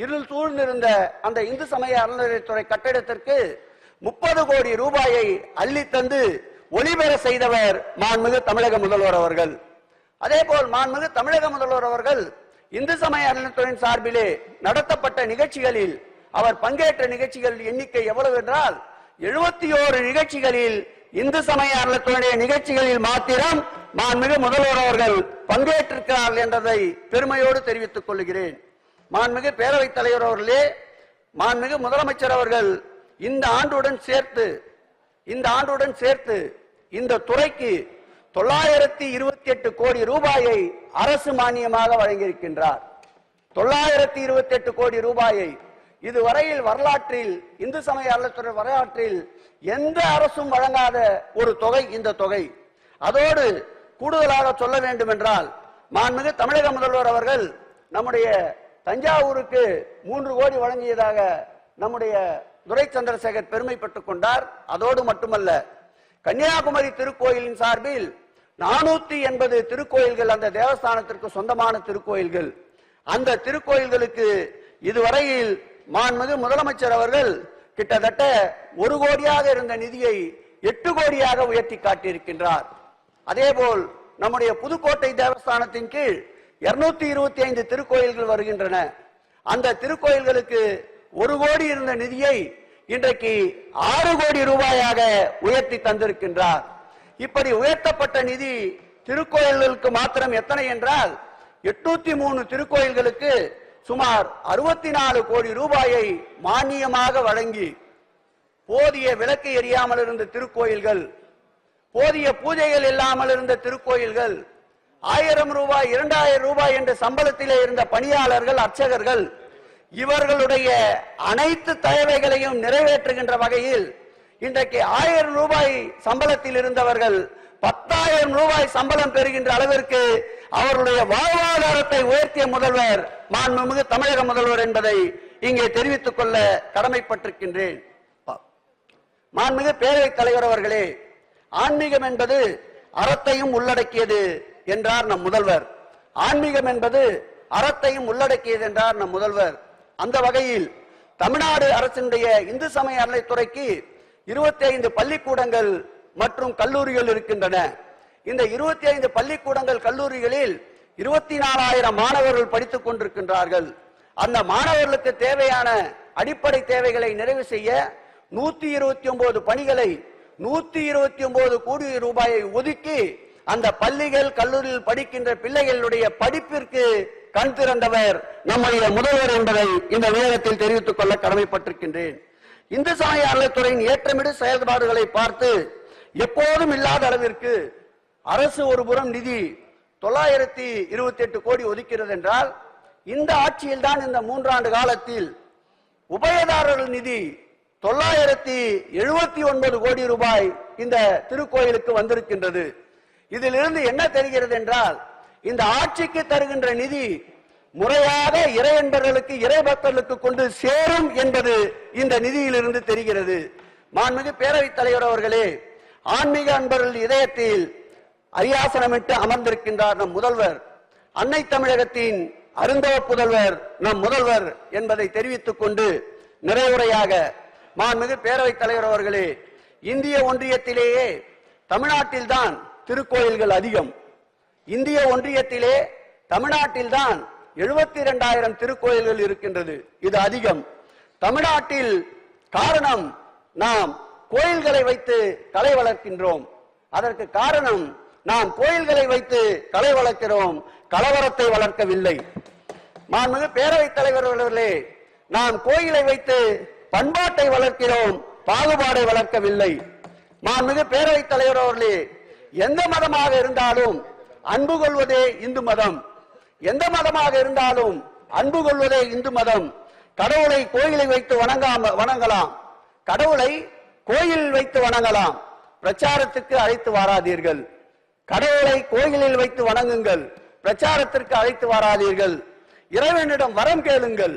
இருள் சூழ்ந்திருந்த அந்த இந்து சமய அறநிலையத்துறை கட்டடத்திற்கு 30 கோடி ரூபாயை அள்ளி தந்து ஒளிபெற செய்தவர் மாண்புமிகு தமிழக முதல்வர் அவர்கள். அதே போல் மாண்புமிகு தமிழக முதல்வர் அவர்கள் இந்து சமய அறநிலையத்துறையின் சார்பிலே நடத்தப்பட்ட நிகழ்ச்சிகளில் அவர் பங்கேற்ற நிகழ்ச்சிகள் எண்ணிக்கை எவ்வளவு என்றால் 71 நிகழ்ச்சிகளில் இந்து சமய அறநிலையத்துறையுடைய நிகழ்ச்சிகளில் மாத்திரம் மாண்புமிகு முதல்வர் அவர்கள் பங்கேற்றிருக்கிறார்கள் என்றதை பெருமையோடு தெரிவித்துக் கொள்கிறேன். மாண்புமிகு பேரவைத் தலைவர் அவர்களே, மாண்புமிகு முதலமைச்சர் அவர்கள் இந்த ஆண்டுடன் சேர்த்து இந்த துறைக்கு 928 கோடி ரூபாயை அரசு மானியமாக வழங்கியிருக்கின்றார். 928 கோடி ரூபாயை இதுவரையில் வரலாற்றில், இந்து சமய அறநிலையத்துறை வரலாற்றில் எந்த அரசும் வழங்காத ஒரு தொகை இந்த தொகை. அதோடு கூடுதலாக சொல்ல வேண்டும் என்றால், மாண்புமிகு தமிழக முதல்வர் அவர்கள் நம்முடைய தஞ்சாவூருக்கு 3 கோடி வழங்கியதாக நம்முடைய துரை சந்திரசேகர் பெருமைப்பட்டுக் கொண்டார். அதோடு மட்டுமல்ல, கன்னியாகுமரி திருக்கோயிலின் சார்பில் 480 திருக்கோயில்கள் அந்த தேவஸ்தானத்திற்கு சொந்தமான திருக்கோயில்கள். அந்த திருக்கோயில்களுக்கு இதுவரையில் மாண்புமிகு முதலமைச்சர் அவர்கள் கிட்டத்தட்ட 1 கோடியாக இருந்த நிதியை 8 கோடியாக உயர்த்தி காட்டியிருக்கின்றார். அதேபோல் நம்முடைய புதுக்கோட்டை தேவஸ்தானத்தின் கீழ் 225 திருக்கோயில்கள் வருகின்றன. அந்த திருக்கோயில்களுக்கு 1 கோடி இருந்த நிதியை இன்றைக்கு 6 கோடி ரூபாயாக உயர்த்தி தந்திருக்கின்றார். இப்படி உயர்த்தப்பட்ட நிதி திருக்கோயில்களுக்கு மாத்திரம் எத்தனை என்றால் 803 திருக்கோயில்களுக்கு சுமார் 64 கோடி ரூபாயை மானியமாக வழங்கி, போதிய விளக்கு எரியாமல் இருந்த திருக்கோயில்கள், போதிய பூஜைகள் இல்லாமல் இருந்த திருக்கோயில்கள், 1000 ரூபாய் 2000 ரூபாய் என்ற சம்பளத்திலே இருந்த பணியாளர்கள், அர்ச்சகர்கள், இவர்களுடைய அனைத்து தேவைகளையும் நிறைவேற்றுகின்ற வகையில் இன்றைக்கு 1000 ரூபாய் சம்பளத்தில் இருந்தவர்கள் 10,000 ரூபாய் சம்பளம் பெறுகின்ற அளவிற்கு அவருடைய வாழ்வாதாரத்தை உயர்த்திய முதல்வர் மாண்புமிகு தமிழக முதல்வர் என்பதை இங்கே தெரிவித்துக் கொள்ள கடமைப்பட்டிருக்கின்றேன். மாண்புமிகு பேரவைத் தலைவர் அவர்களே, ஆன்மீகம் என்பது அறத்தையும் உள்ளடக்கியது என்றார் நம் முதல்வர். ஆன்மீகம் என்பது அறத்தையும் உள்ளடக்கியது என்றார் நம் முதல்வர். அந்த வகையில் தமிழ்நாடு அரசினுடைய இந்து சமய அறநிலையத்துறைக்கு 25 பள்ளிக்கூடங்கள் மற்றும் கல்லூரிகள் இருக்கின்றன. இந்த 25 பள்ளிக்கூடங்கள் கல்லூரிகளில் 24,000 மாணவர்கள் படித்துக் கொண்டிருக்கின்றார்கள். அந்த மாணவர்களுக்கு தேவையான அடிப்படை தேவைகளை நிறைவு செய்ய 129 பணிகளை 129 கோடி ரூபாயை ஒதுக்கி அந்த பள்ளிகள் கல்லூரியில் படிக்கின்ற பிள்ளைகளுடைய படிப்பிற்கு கண் திறந்தவர் நம்முடைய முதல்வர் என்பதை இந்த நேரத்தில் தெரிவித்துக் கொள்ள கடமைப்பட்டிருக்கின்றேன். இந்து சமய அறநிலையத்துறையின் ஏற்றமிடு செயல்பாடுகளை பார்த்து எப்போதும் இல்லாத அளவிற்கு அரசு ஒருபுறம் நிதி 928 கோடி ஒதுக்கிறது என்றால், இந்த ஆட்சியில் தான் இந்த 3 ஆண்டு காலத்தில் உபயதாரர்கள் நிதி 979 கோடி ரூபாய் இந்த திருக்கோயிலுக்கு வந்திருக்கின்றது. இதிலிருந்து என்ன தெரிகிறது என்றால், இந்த ஆட்சிக்கு தருகின்ற நிதி முறையாக இறை அன்பர்களுக்கு, இறை பக்தர்களுக்கு கொண்டு சேரும் என்பது இந்த நிதியிலிருந்து தெரிகிறது. மாண்புமிகு பேரவைத் தலைவர் அவர்களே, ஆன்மீக அன்பர்கள் இதயத்தில் அரியாசனமிட்டு அமர்ந்திருக்கின்றார் நம் முதல்வர். அன்னை தமிழகத்தின் அருந்தவ புதல்வர் நம் முதல்வர் என்பதை தெரிவித்துக் கொண்டு நிறைவுரையாக, மாண்புமிகு பேரவைத் தலைவர் அவர்களே, இந்திய ஒன்றியத்திலேயே தமிழ்நாட்டில்தான் திருக்கோயில்கள் அதிகம். இந்திய ஒன்றியத்திலே தமிழ்நாட்டில்தான் 72,000 திருக்கோயில்கள் இருக்கின்றது. இது அதிகம். தமிழ்நாட்டில் காரணம், நாம் கோயில்களை வைத்து கலை வளர்க்கின்றோம். அதற்கு காரணம், நாம் கோயில்களை வைத்து கலை வளர்க்கிறோம், கலவரத்தை வளர்க்கவில்லை. மாண்புமிகு பேரவைத் தலைவர் அவர்களே, நாம் கோயிலை வைத்து பண்பாட்டை வளர்க்கிறோம், பாகுபாடை வளர்க்கவில்லை. மாண்புமிகு பேரவைத் தலைவர் அவர்களே, எந்த மதமாக இருந்தாலும் அன்பு கொள்வதே இந்து மதம். எந்த மதமாக இருந்தாலும் அன்பு கொள்வதே இந்து மதம். கடவுளை கோயிலை வைத்து வணங்கலாம், கடவுளை கோயிலில் வைத்து வணங்கலாம். பிரச்சாரத்துக்கு அழைத்து வாராதீர்கள். கடவுளை கோயிலில் வைத்து வணங்குங்கள், பிரச்சாரத்திற்கு அழைத்து வாராதீர்கள். இறைவனிடம் வரம் கேளுங்கள்,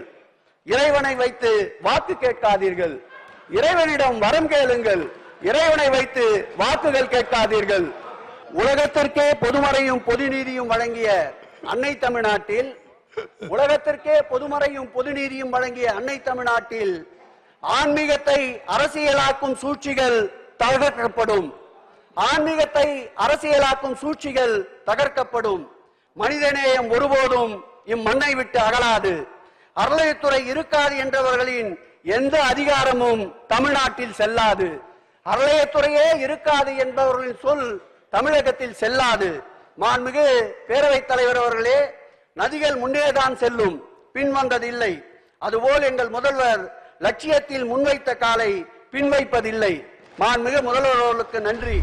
இறைவனை வைத்து வாக்கு கேட்காதீர்கள். இறைவனிடம் வரம் கேளுங்கள், இறைவனை வைத்து வாக்குகள் கேட்காதீர்கள். உலகத்திற்கே பொதுமறையும் பொது நீதியும் வழங்கிய அன்னை தமிழ்நாட்டில், உலகத்திற்கே பொதுமறையும் பொது நீதியும் வழங்கிய அன்னை தமிழ்நாட்டில் ஆன்மீகத்தை அரசியலாக்கும் சூழ்ச்சிகள் தகர்க்கப்படும். ஆன்மீகத்தை அரசியலாக்கும் சூழ்ச்சிகள் தகர்க்கப்படும். மனிதநேயம் ஒருபோதும் இம்மண்ணை விட்டு அகலாது. அறநிலையத்துறை இருக்காது என்றவர்களின் எந்த அதிகாரமும் தமிழ்நாட்டில் செல்லாது. அறநிலையத்துறையே இருக்காது என்பவர்களின் சொல் தமிழகத்தில் செல்லாது. மாண்புமிகு பேரவைத் தலைவர் அவர்களே, நதிகள் முன்னேதான் செல்லும், பின்வந்ததில்லை. அதுபோல் எங்கள் முதல்வர் லட்சியத்தில் முன்வைத்த காலை பின்வைப்பதில்லை. மாண்புமிகு முதல்வர் அவர்களுக்கு நன்றி.